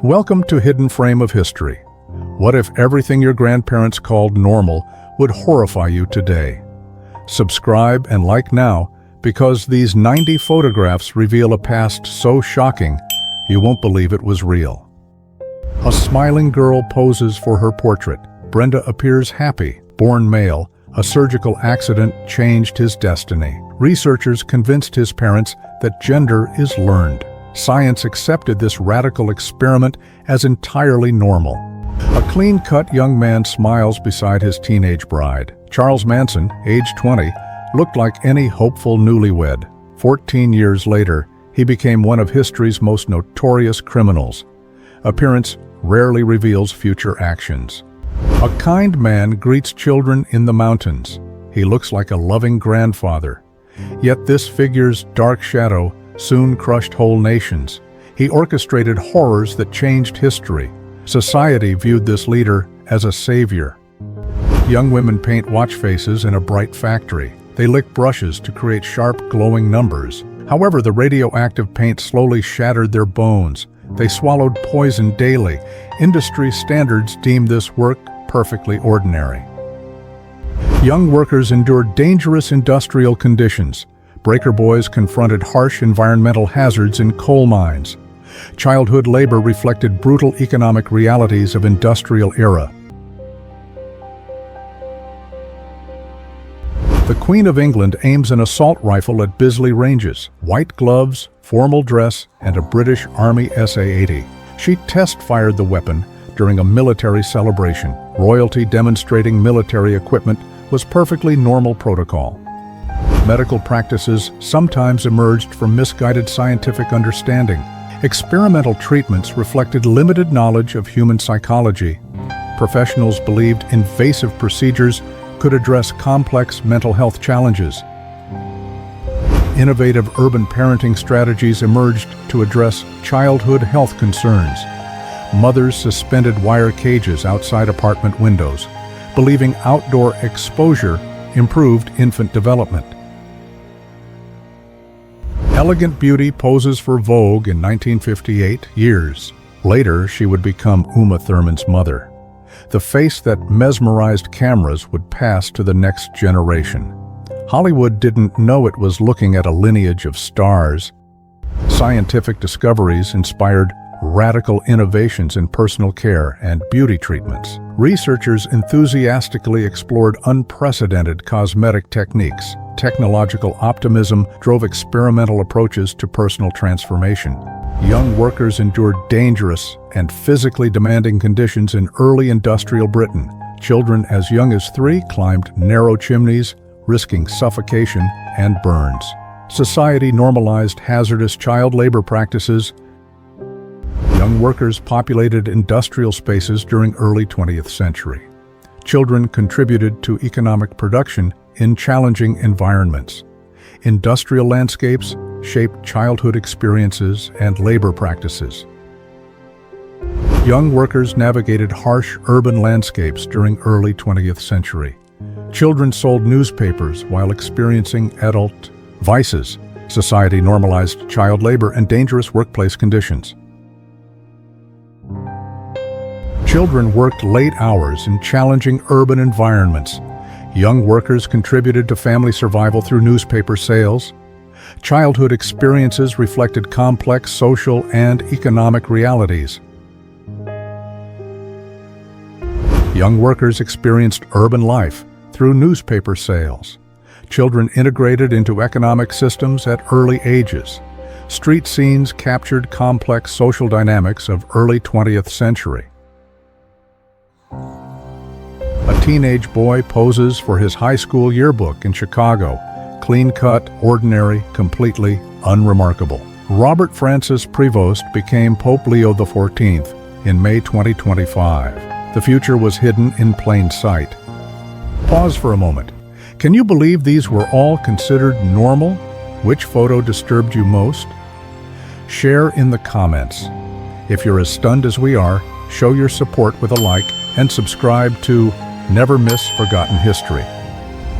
Welcome to Hidden Frame of History. What if everything your grandparents called normal would horrify you today? Subscribe and like now, because these 90 photographs reveal a past so shocking you won't believe it was real. A smiling girl poses for her portrait. Brenda appears happy. Born male, a surgical accident changed his destiny. Researchers convinced his parents that gender is learned. Science accepted this radical experiment as entirely normal. A clean-cut young man smiles beside his teenage bride. Charles Manson, age 20, looked like any hopeful newlywed. 14 years later, he became one of history's most notorious criminals. Appearance rarely reveals future actions. A kind man greets children in the mountains. He looks like a loving grandfather. Yet this figure's dark shadow soon crushed whole nations. He orchestrated horrors that changed history. Society viewed this leader as a savior. Young women paint watch faces in a bright factory. They lick brushes to create sharp, glowing numbers. However, the radioactive paint slowly shattered their bones. They swallowed poison daily. Industry standards deemed this work perfectly ordinary. Young workers endured dangerous industrial conditions. Breaker boys confronted harsh environmental hazards in coal mines. Childhood labor reflected brutal economic realities of industrial era. The Queen of England aims an assault rifle at Bisley Ranges. White gloves, formal dress, and a British Army SA-80. She test-fired the weapon during a military celebration. Royalty demonstrating military equipment was perfectly normal protocol. Medical practices sometimes emerged from misguided scientific understanding. Experimental treatments reflected limited knowledge of human psychology. Professionals believed invasive procedures could address complex mental health challenges. Innovative urban parenting strategies emerged to address childhood health concerns. Mothers suspended wire cages outside apartment windows, believing outdoor exposure improved infant development. Elegant beauty poses for Vogue in 1958. Years later, she would become Uma Thurman's mother. The face that mesmerized cameras would pass to the next generation. Hollywood didn't know it was looking at a lineage of stars. Scientific discoveries inspired radical innovations in personal care and beauty treatments. Researchers enthusiastically explored unprecedented cosmetic techniques. Technological optimism drove experimental approaches to personal transformation. Young workers endured dangerous and physically demanding conditions in early industrial Britain. Children as young as 3 climbed narrow chimneys, risking suffocation and burns. Society normalized hazardous child labor practices. Young workers populated industrial spaces during early 20th century. Children contributed to economic production in challenging environments. Industrial landscapes shaped childhood experiences and labor practices. Young workers navigated harsh urban landscapes during early 20th century. Children sold newspapers while experiencing adult vices. Society normalized child labor and dangerous workplace conditions. Children worked late hours in challenging urban environments. Young workers contributed to family survival through newspaper sales. Childhood experiences reflected complex social and economic realities. Young workers experienced urban life through newspaper sales. Children integrated into economic systems at early ages. Street scenes captured complex social dynamics of early 20th century. A teenage boy poses for his high school yearbook in Chicago. Clean-cut, ordinary, completely unremarkable. Robert Francis Prevost became Pope Leo XIV in May 2025. The future was hidden in plain sight. Pause for a moment. Can you believe these were all considered normal? Which photo disturbed you most? Share in the comments. If you're as stunned as we are, show your support with a like and subscribe to Never Miss Forgotten History.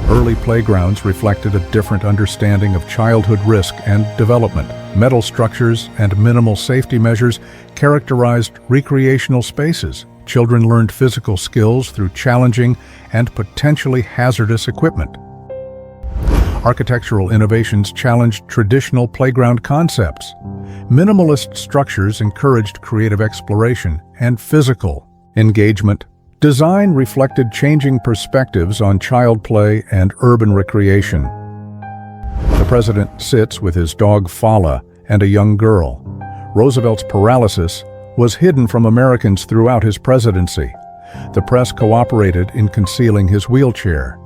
Early playgrounds reflected a different understanding of childhood risk and development. Metal structures and minimal safety measures characterized recreational spaces. Children learned physical skills through challenging and potentially hazardous equipment. Architectural innovations challenged traditional playground concepts. Minimalist structures encouraged creative exploration and physical engagement. Design reflected changing perspectives on child play and urban recreation. The president sits with his dog Fala and a young girl. Roosevelt's paralysis was hidden from Americans throughout his presidency. The press cooperated in concealing his wheelchair.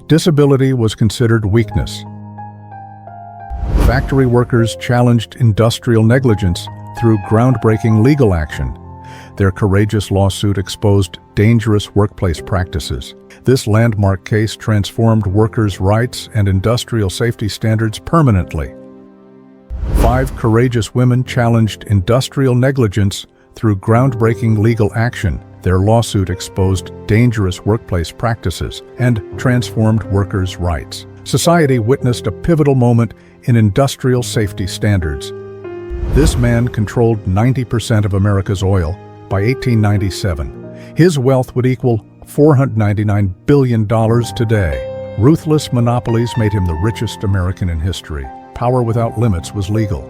Disability was considered weakness. Factory workers challenged industrial negligence through groundbreaking legal action. Their courageous lawsuit exposed dangerous workplace practices. This landmark case transformed workers' rights and industrial safety standards permanently. 5 courageous women challenged industrial negligence through groundbreaking legal action. Their lawsuit exposed dangerous workplace practices and transformed workers' rights. Society witnessed a pivotal moment in industrial safety standards. This man controlled 90% of America's oil by 1897. His wealth would equal $499 billion today. Ruthless monopolies made him the richest American in history. Power without limits was legal.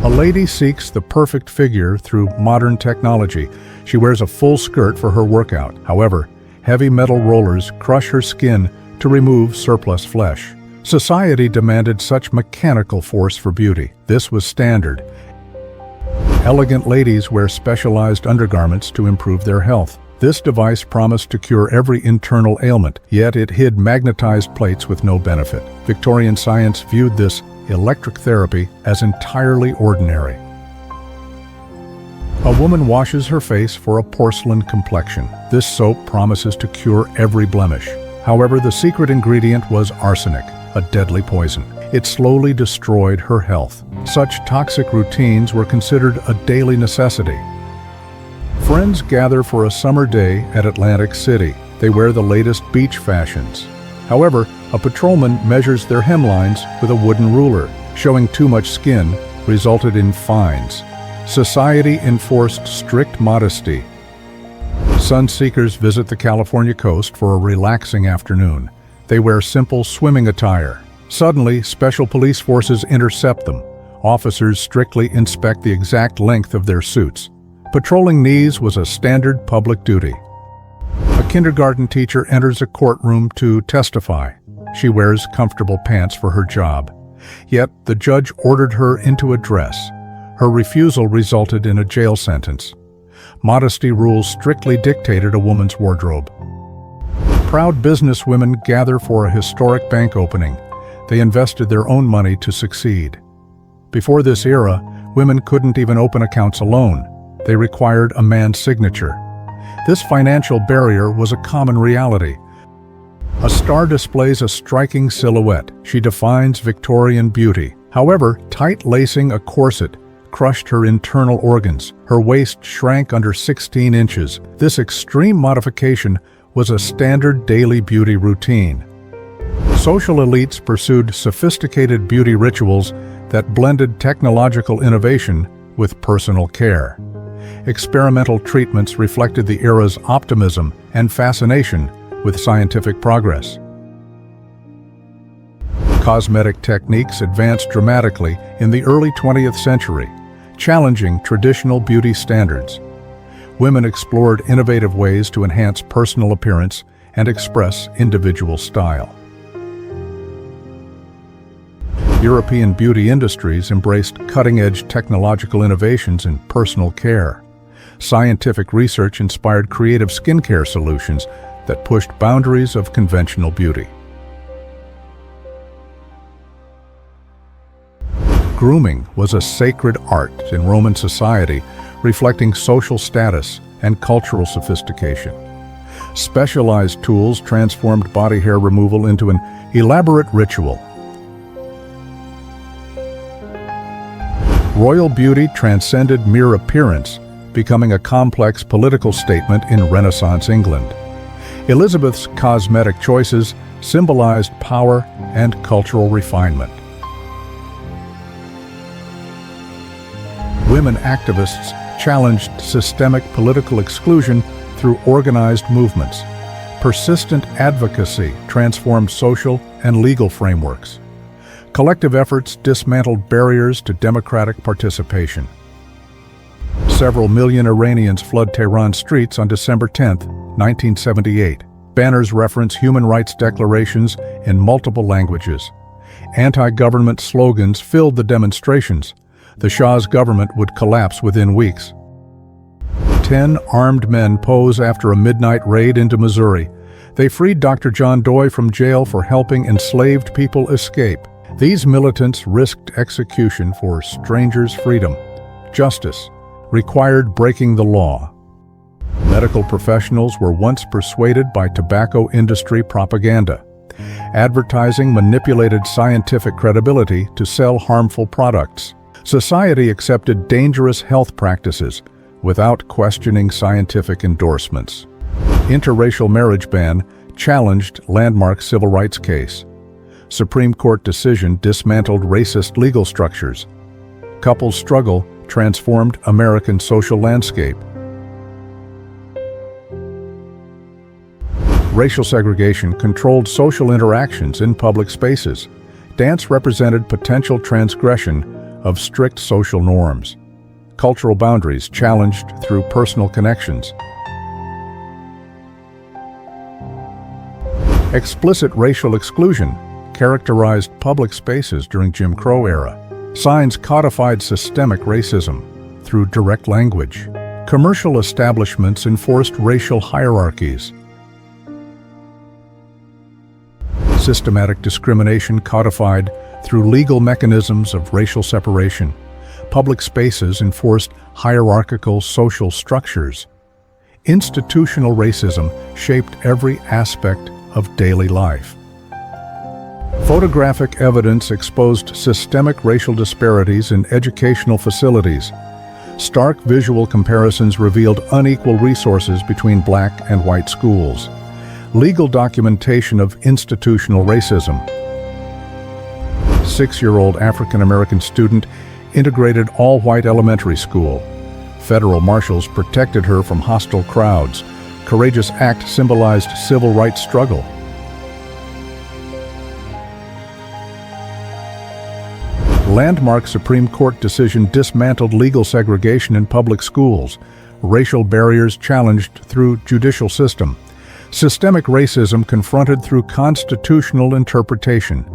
A lady seeks the perfect figure through modern technology. She wears a full skirt for her workout. However, heavy metal rollers crush her skin to remove surplus flesh. Society demanded such mechanical force for beauty. This was standard. Elegant ladies wear specialized undergarments to improve their health. This device promised to cure every internal ailment, yet it hid magnetized plates with no benefit. Victorian science viewed this electric therapy as entirely ordinary. A woman washes her face for a porcelain complexion. This soap promises to cure every blemish. However, the secret ingredient was arsenic, a deadly poison. It slowly destroyed her health. Such toxic routines were considered a daily necessity. Friends gather for a summer day at Atlantic City. They wear the latest beach fashions. However, a patrolman measures their hemlines with a wooden ruler. Showing too much skin resulted in fines. Society enforced strict modesty. Sunseekers visit the California coast for a relaxing afternoon. They wear simple swimming attire. Suddenly, special police forces intercept them. Officers strictly inspect the exact length of their suits. Patrolling knees was a standard public duty. A kindergarten teacher enters a courtroom to testify. She wears comfortable pants for her job. Yet, the judge ordered her into a dress. Her refusal resulted in a jail sentence. Modesty rules strictly dictated a woman's wardrobe. Proud businesswomen gather for a historic bank opening. They invested their own money to succeed. Before this era, women couldn't even open accounts alone. They required a man's signature. This financial barrier was a common reality. A star displays a striking silhouette. She defines Victorian beauty. However, tight lacing a corset crushed her internal organs. Her waist shrank under 16 inches. This extreme modification was a standard daily beauty routine. Social elites pursued sophisticated beauty rituals that blended technological innovation with personal care. Experimental treatments reflected the era's optimism and fascination with scientific progress. Cosmetic techniques advanced dramatically in the early 20th century, challenging traditional beauty standards. Women explored innovative ways to enhance personal appearance and express individual style. European beauty industries embraced cutting-edge technological innovations in personal care. Scientific research inspired creative skincare solutions that pushed boundaries of conventional beauty. Grooming was a sacred art in Roman society, reflecting social status and cultural sophistication. Specialized tools transformed body hair removal into an elaborate ritual. Royal beauty transcended mere appearance, becoming a complex political statement in Renaissance England. Elizabeth's cosmetic choices symbolized power and cultural refinement. Women activists challenged systemic political exclusion through organized movements. Persistent advocacy transformed social and legal frameworks. Collective efforts dismantled barriers to democratic participation. Several million Iranians flood Tehran streets on December 10, 1978. Banners reference human rights declarations in multiple languages. Anti-government slogans filled the demonstrations. The Shah's government would collapse within weeks. 10 armed men pose after a midnight raid into Missouri. They freed Dr. John Doe from jail for helping enslaved people escape. These militants risked execution for strangers' freedom. Justice required breaking the law. Medical professionals were once persuaded by tobacco industry propaganda. Advertising manipulated scientific credibility to sell harmful products. Society accepted dangerous health practices without questioning scientific endorsements. Interracial marriage ban challenged landmark civil rights case. Supreme Court decision dismantled racist legal structures. Couples struggle transformed American social landscape. Racial segregation controlled social interactions in public spaces. Dance represented potential transgression of strict social norms. Cultural boundaries challenged through personal connections. Explicit racial exclusion characterized public spaces during Jim Crow era. Signs codified systemic racism through direct language. Commercial establishments enforced racial hierarchies. Systematic discrimination codified through legal mechanisms of racial separation. Public spaces enforced hierarchical social structures. Institutional racism shaped every aspect of daily life. Photographic evidence exposed systemic racial disparities in educational facilities. Stark visual comparisons revealed unequal resources between black and white schools. Legal documentation of institutional racism. 6-year-old African-American student integrated all-white elementary school. Federal marshals protected her from hostile crowds. Courageous act symbolized civil rights struggle. Landmark Supreme Court decision dismantled legal segregation in public schools. Racial barriers challenged through judicial system. Systemic racism confronted through constitutional interpretation.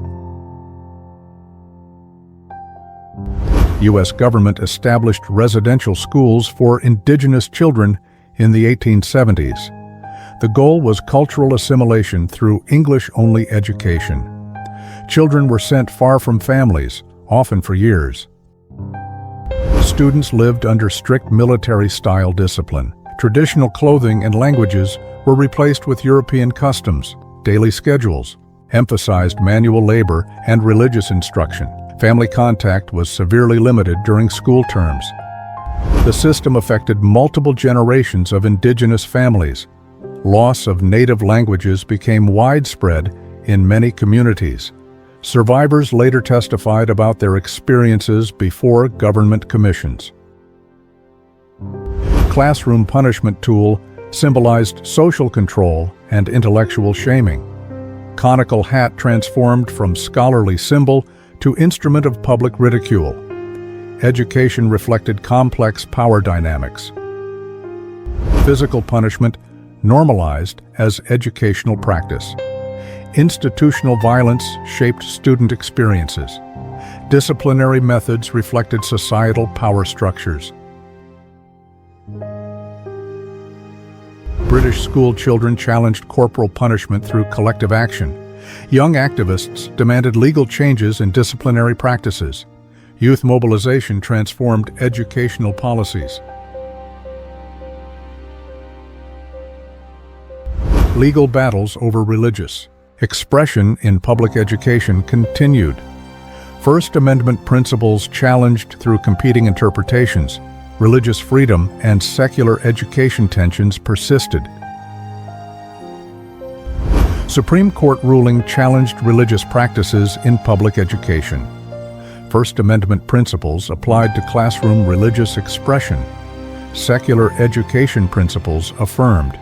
U.S. government established residential schools for indigenous children in the 1870s. The goal was cultural assimilation through English-only education. Children were sent far from families, often for years. Students lived under strict military-style discipline. Traditional clothing and languages were replaced with European customs. Daily schedules emphasized manual labor and religious instruction. Family contact was severely limited during school terms. The system affected multiple generations of indigenous families. Loss of native languages became widespread in many communities. Survivors later testified about their experiences before government commissions. Classroom punishment tool symbolized social control and intellectual shaming. Conical hat transformed from scholarly symbol to instrument of public ridicule. Education reflected complex power dynamics. Physical punishment normalized as educational practice. Institutional violence shaped student experiences. Disciplinary methods reflected societal power structures. British school children challenged corporal punishment through collective action. Young activists demanded legal changes in disciplinary practices. Youth mobilization transformed educational policies. Legal battles over religious expression in public education continued. First Amendment principles challenged through competing interpretations. Religious freedom and secular education tensions persisted. Supreme Court ruling challenged religious practices in public education. First Amendment principles applied to classroom religious expression. Secular education principles affirmed.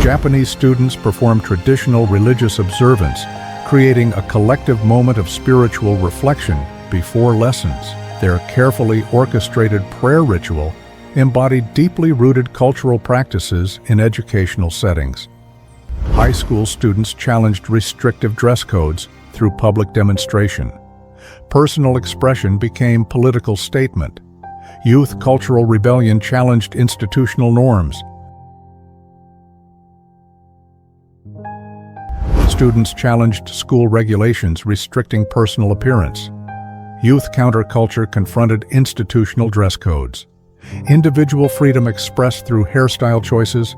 Japanese students perform traditional religious observance, creating a collective moment of spiritual reflection before lessons. Their carefully orchestrated prayer ritual embodied deeply rooted cultural practices in educational settings. High school students challenged restrictive dress codes through public demonstration. Personal expression became political statement. Youth cultural rebellion challenged institutional norms. Students challenged school regulations restricting personal appearance. Youth counterculture confronted institutional dress codes. Individual freedom expressed through hairstyle choices.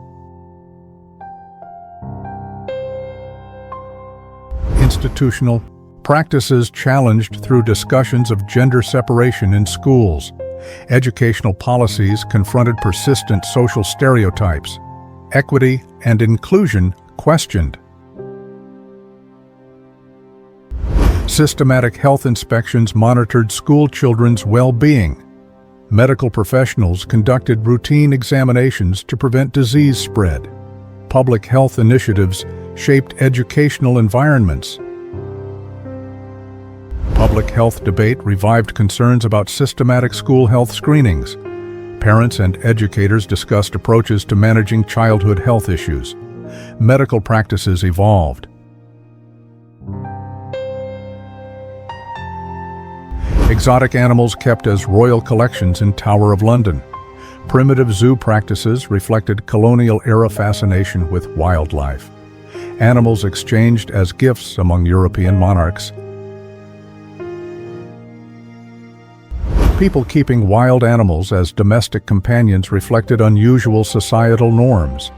Institutional practices challenged through discussions of gender separation in schools. Educational policies confronted persistent social stereotypes. Equity and inclusion questioned. Systematic health inspections monitored school children's well-being. Medical professionals conducted routine examinations to prevent disease spread. Public health initiatives shaped educational environments. Public health debate revived concerns about systematic school health screenings. Parents and educators discussed approaches to managing childhood health issues. Medical practices evolved. Exotic animals kept as royal collections in Tower of London. Primitive zoo practices reflected colonial-era fascination with wildlife. Animals exchanged as gifts among European monarchs. People keeping wild animals as domestic companions reflected unusual societal norms.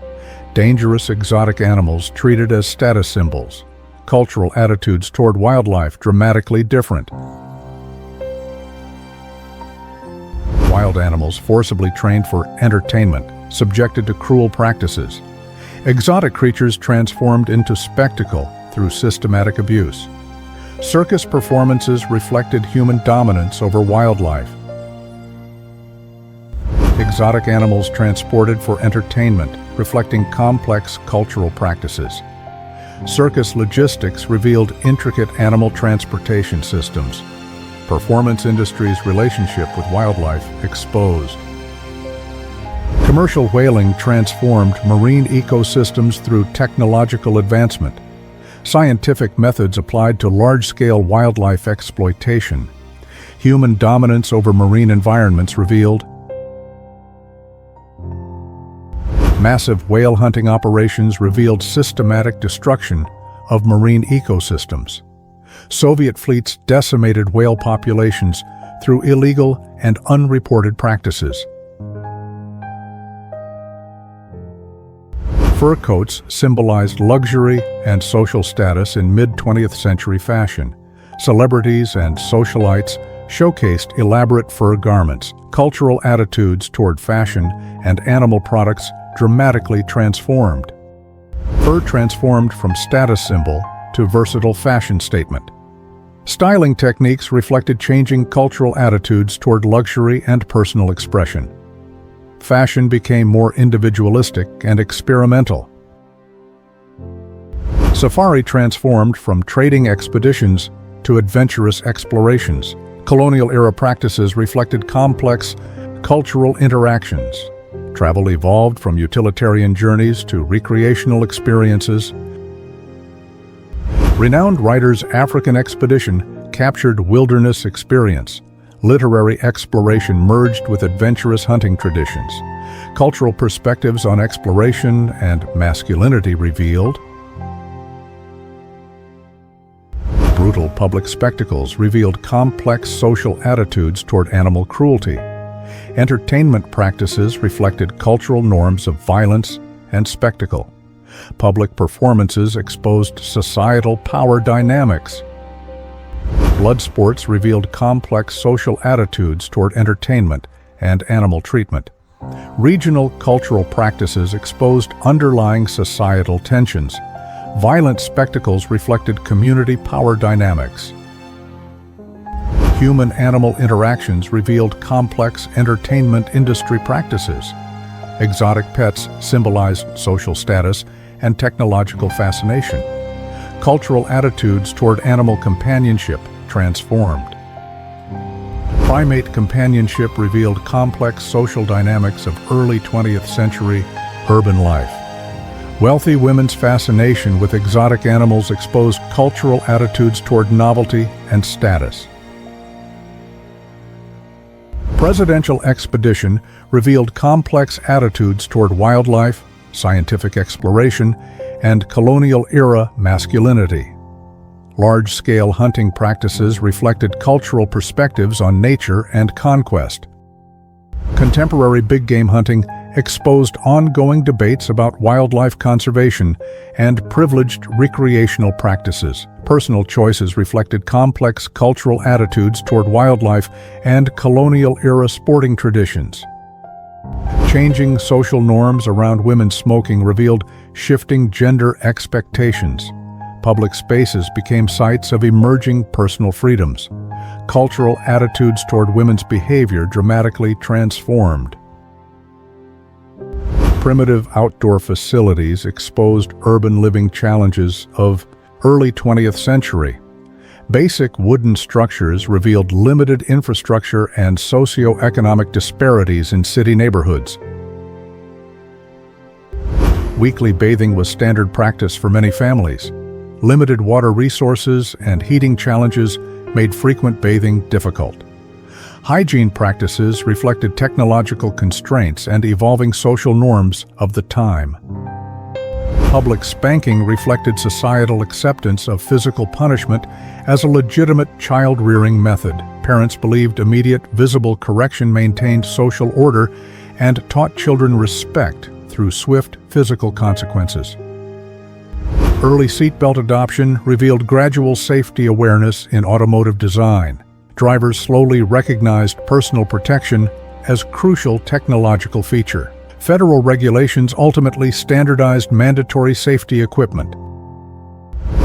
Dangerous exotic animals treated as status symbols. Cultural attitudes toward wildlife dramatically different. Wild animals forcibly trained for entertainment, subjected to cruel practices. Exotic creatures transformed into spectacle through systematic abuse. Circus performances reflected human dominance over wildlife. Exotic animals transported for entertainment, reflecting complex cultural practices. Circus logistics revealed intricate animal transportation systems. Performance industry's relationship with wildlife exposed. Commercial whaling transformed marine ecosystems through technological advancement. Scientific methods applied to large-scale wildlife exploitation. Human dominance over marine environments revealed. Massive whale hunting operations revealed systematic destruction of marine ecosystems. Soviet fleets decimated whale populations through illegal and unreported practices. Fur coats symbolized luxury and social status in mid-20th century fashion. Celebrities and socialites showcased elaborate fur garments. Cultural attitudes toward fashion and animal products dramatically transformed. Fur transformed from status symbol to versatile fashion statement. Styling techniques reflected changing cultural attitudes toward luxury and personal expression. Fashion became more individualistic and experimental. Safari transformed from trading expeditions to adventurous explorations. Colonial-era practices reflected complex cultural interactions. Travel evolved from utilitarian journeys to recreational experiences. Renowned writer's African expedition captured wilderness experience. Literary exploration merged with adventurous hunting traditions. Cultural perspectives on exploration and masculinity revealed. Brutal public spectacles revealed complex social attitudes toward animal cruelty. Entertainment practices reflected cultural norms of violence and spectacle. Public performances exposed societal power dynamics. Blood sports revealed complex social attitudes toward entertainment and animal treatment. Regional cultural practices exposed underlying societal tensions. Violent spectacles reflected community power dynamics. Human-animal interactions revealed complex entertainment industry practices. Exotic pets symbolized social status and technological fascination. Cultural attitudes toward animal companionship transformed. Primate companionship revealed complex social dynamics of early 20th century urban life. Wealthy women's fascination with exotic animals exposed cultural attitudes toward novelty and status. Presidential expedition revealed complex attitudes toward wildlife, scientific exploration, and colonial-era masculinity. Large-scale hunting practices reflected cultural perspectives on nature and conquest. Contemporary big-game hunting exposed ongoing debates about wildlife conservation and privileged recreational practices. Personal choices reflected complex cultural attitudes toward wildlife and colonial-era sporting traditions. Changing social norms around women smoking revealed shifting gender expectations. Public spaces became sites of emerging personal freedoms. Cultural attitudes toward women's behavior dramatically transformed. Primitive outdoor facilities exposed urban living challenges of early 20th century. Basic wooden structures revealed limited infrastructure and socio-economic disparities in city neighborhoods. Weekly bathing was standard practice for many families. Limited water resources and heating challenges made frequent bathing difficult. Hygiene practices reflected technological constraints and evolving social norms of the time. Public spanking reflected societal acceptance of physical punishment as a legitimate child-rearing method. Parents believed immediate, visible correction maintained social order and taught children respect through swift physical consequences. Early seatbelt adoption revealed gradual safety awareness in automotive design. Drivers slowly recognized personal protection as a crucial technological feature. Federal regulations ultimately standardized mandatory safety equipment.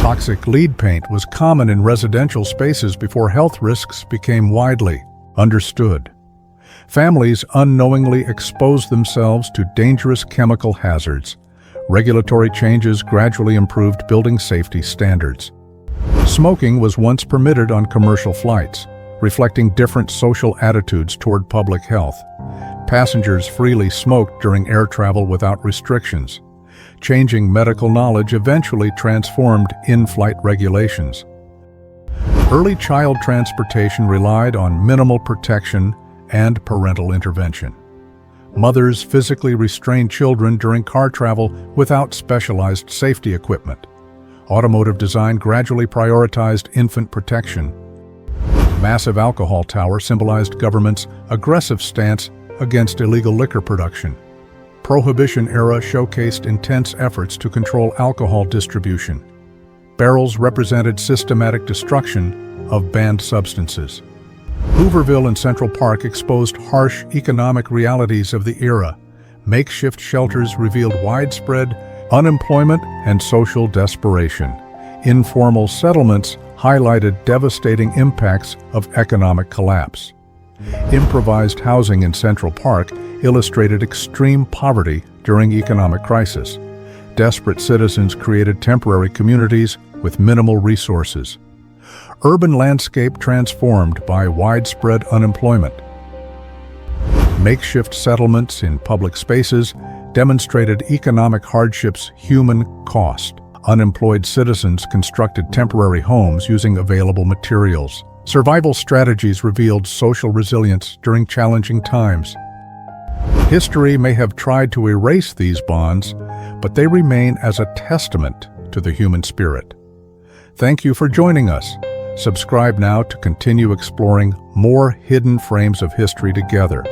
Toxic lead paint was common in residential spaces before health risks became widely understood. Families unknowingly exposed themselves to dangerous chemical hazards. Regulatory changes gradually improved building safety standards. Smoking was once permitted on commercial flights, reflecting different social attitudes toward public health. Passengers freely smoked during air travel without restrictions. Changing medical knowledge eventually transformed in-flight regulations. Early child transportation relied on minimal protection and parental intervention. Mothers physically restrained children during car travel without specialized safety equipment. Automotive design gradually prioritized infant protection. Massive alcohol tower symbolized government's aggressive stance against illegal liquor production. Prohibition era showcased intense efforts to control alcohol distribution. Barrels represented systematic destruction of banned substances. Hooverville and Central Park exposed harsh economic realities of the era. Makeshift shelters revealed widespread unemployment and social desperation. Informal settlements highlighted devastating impacts of economic collapse. Improvised housing in Central Park illustrated extreme poverty during economic crisis. Desperate citizens created temporary communities with minimal resources. Urban landscape transformed by widespread unemployment. Makeshift settlements in public spaces demonstrated economic hardships' human cost. Unemployed citizens constructed temporary homes using available materials. Survival strategies revealed social resilience during challenging times. History may have tried to erase these bonds, but they remain as a testament to the human spirit. Thank you for joining us. Subscribe now to continue exploring more hidden frames of history together.